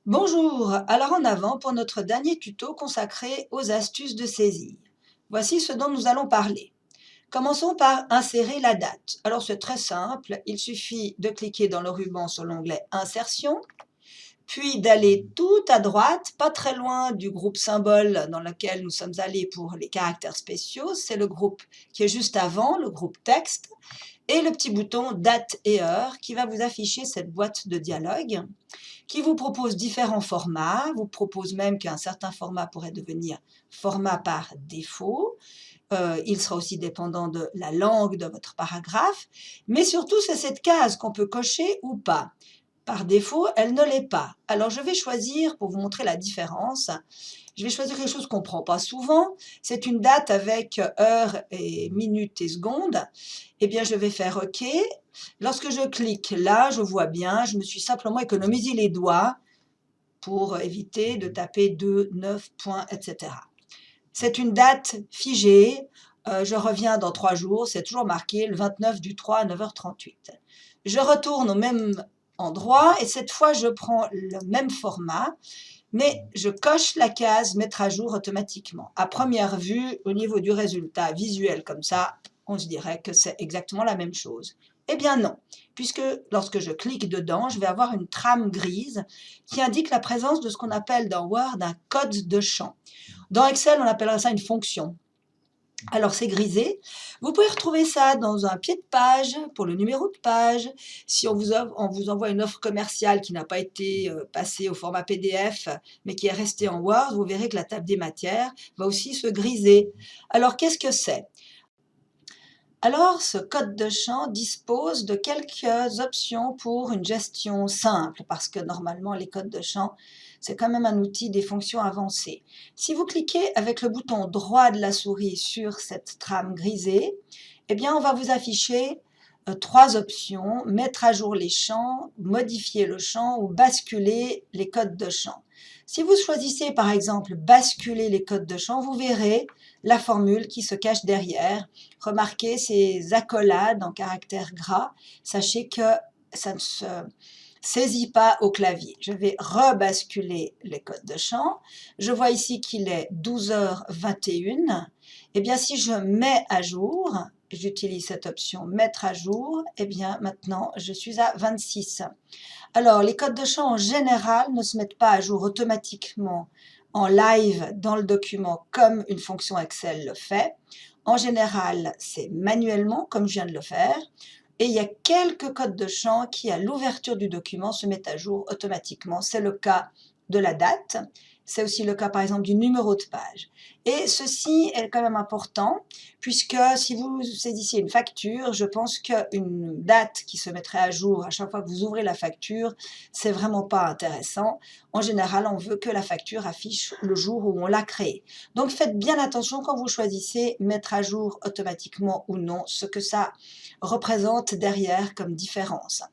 Bonjour, alors en avant pour notre dernier tuto consacré aux astuces de saisie. Voici ce dont nous allons parler. Commençons par insérer la date. Alors c'est très simple, il suffit de cliquer dans le ruban sur l'onglet Insertion, puis d'aller tout à droite, pas très loin du groupe symbole dans lequel nous sommes allés pour les caractères spéciaux. C'est le groupe qui est juste avant, le groupe texte, et le petit bouton date et heure qui va vous afficher cette boîte de dialogue qui vous propose différents formats, vous propose même qu'un certain format pourrait devenir format par défaut. Il sera aussi dépendant de la langue de votre paragraphe, mais surtout c'est cette case qu'on peut cocher ou pas. Par défaut, elle ne l'est pas. Alors je vais choisir, pour vous montrer la différence, je vais choisir quelque chose qu'on ne prend pas souvent. C'est une date avec heure et minutes et secondes. Eh bien, je vais faire OK. Lorsque je clique là, je vois bien, je me suis simplement économisé les doigts pour éviter de taper 2, 9 points, etc. C'est une date figée. Je reviens dans 3 jours. C'est toujours marqué le 29 du 3 à 9h38. Je retourne au même endroit et cette fois, je prends le même format, mais je coche la case mettre à jour automatiquement. À première vue, au niveau du résultat visuel comme ça, on se dirait que c'est exactement la même chose. Eh bien non, puisque lorsque je clique dedans, je vais avoir une trame grise qui indique la présence de ce qu'on appelle dans Word un code de champ. Dans Excel, on appellerait ça une fonction. Alors c'est grisé. Vous pouvez retrouver ça dans un pied de page pour le numéro de page. Si on vous envoie une offre commerciale qui n'a pas été passée au format PDF mais qui est restée en Word, vous verrez que la table des matières va aussi se griser. Alors qu'est-ce que c'est? Alors, ce code de champ dispose de quelques options pour une gestion simple, parce que normalement, les codes de champ, c'est quand même un outil des fonctions avancées. Si vous cliquez avec le bouton droit de la souris sur cette trame grisée, eh bien, on va vous afficher 3 options, mettre à jour les champs, modifier le champ ou basculer les codes de champ. Si vous choisissez par exemple basculer les codes de champ, vous verrez la formule qui se cache derrière. Remarquez ces accolades en caractère gras. Sachez que ça ne se saisit pas au clavier. Je vais rebasculer les codes de champ. Je vois ici qu'il est 12h21. Eh bien, si je mets à jour, j'utilise cette option mettre à jour, eh bien maintenant je suis à 26. Alors, les codes de champ en général ne se mettent pas à jour automatiquement en live dans le document comme une fonction Excel le fait. En général, c'est manuellement comme je viens de le faire. Et il y a quelques codes de champ qui, à l'ouverture du document, se mettent à jour automatiquement. C'est le cas de la date. C'est aussi le cas, par exemple, du numéro de page. Et ceci est quand même important, puisque si vous saisissez une facture, je pense qu'une date qui se mettrait à jour à chaque fois que vous ouvrez la facture, c'est vraiment pas intéressant. En général, on veut que la facture affiche le jour où on l'a créée. Donc, faites bien attention quand vous choisissez mettre à jour automatiquement ou non, ce que ça représente derrière comme différence.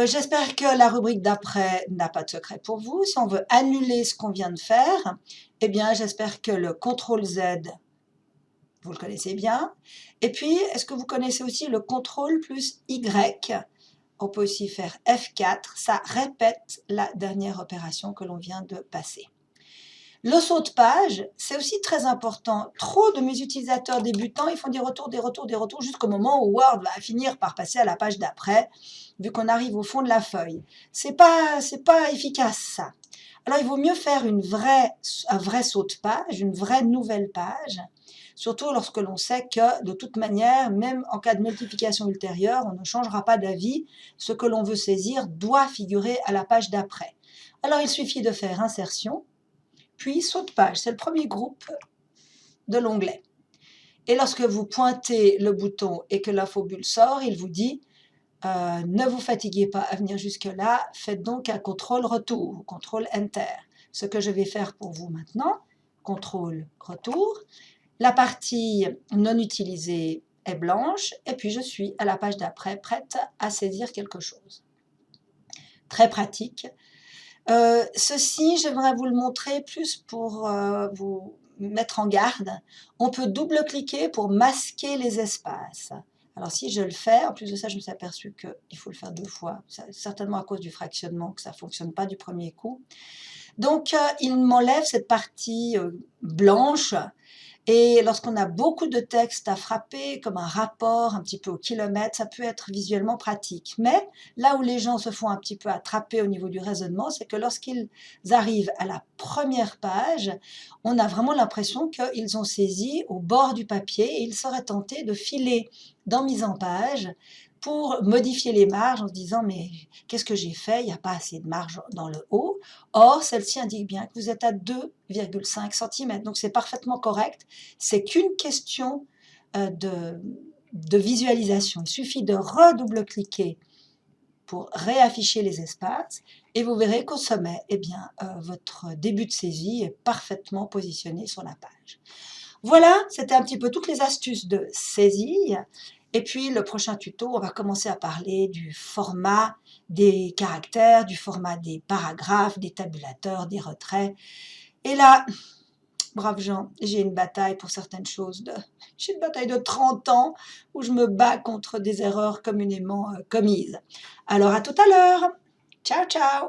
J'espère que la rubrique d'après n'a pas de secret pour vous. Si on veut annuler ce qu'on vient de faire, eh bien, j'espère que le CTRL-Z, vous le connaissez bien. Et puis, est-ce que vous connaissez aussi le CTRL plus Y? On peut aussi faire F4. Ça répète la dernière opération que l'on vient de passer. Le saut de page, c'est aussi très important. Trop de mes utilisateurs débutants, ils font des retours, des retours, des retours, jusqu'au moment où Word va finir par passer à la page d'après, vu qu'on arrive au fond de la feuille. C'est pas efficace, ça. Alors, il vaut mieux faire un vrai saut de page, une vraie nouvelle page, surtout lorsque l'on sait que, de toute manière, même en cas de multiplication ultérieure, on ne changera pas d'avis. Ce que l'on veut saisir doit figurer à la page d'après. Alors, il suffit de faire insertion, puis saut de page, c'est le premier groupe de l'onglet. Et lorsque vous pointez le bouton et que l'infobulle sort, il vous dit ne vous fatiguez pas à venir jusque-là, faites donc un contrôle retour, contrôle enter. Ce que je vais faire pour vous maintenant, contrôle retour. La partie non utilisée est blanche et puis je suis à la page d'après, prête à saisir quelque chose. Très pratique. Ceci, j'aimerais vous le montrer plus pour vous mettre en garde. On peut double-cliquer pour masquer les espaces. Alors si je le fais, en plus de ça, je me suis aperçue qu'il faut le faire 2 fois, certainement à cause du fractionnement, que ça ne fonctionne pas du premier coup. Donc il m'enlève cette partie blanche, et lorsqu'on a beaucoup de texte à frapper, comme un rapport un petit peu au kilomètre, ça peut être visuellement pratique. Mais là où les gens se font un petit peu attraper au niveau du raisonnement, c'est que lorsqu'ils arrivent à la première page, on a vraiment l'impression qu'ils ont saisi au bord du papier et ils seraient tentés de filer dans mise en page pour modifier les marges en se disant: «Mais qu'est-ce que j'ai fait? Il n'y a pas assez de marge dans le haut». Or, celle-ci indique bien que vous êtes à 2,5 cm, donc c'est parfaitement correct. C'est qu'une question de visualisation. Il suffit de redouble-cliquer pour réafficher les espaces et vous verrez qu'au sommet, eh bien, votre début de saisie est parfaitement positionné sur la page. Voilà, c'était un petit peu toutes les astuces de saisie. Et puis le prochain tuto, on va commencer à parler du format des caractères, du format des paragraphes, des tabulateurs, des retraits. Et là, braves gens, j'ai une bataille pour certaines choses. J'ai une bataille de 30 ans où je me bats contre des erreurs communément commises. Alors à tout à l'heure. Ciao, ciao.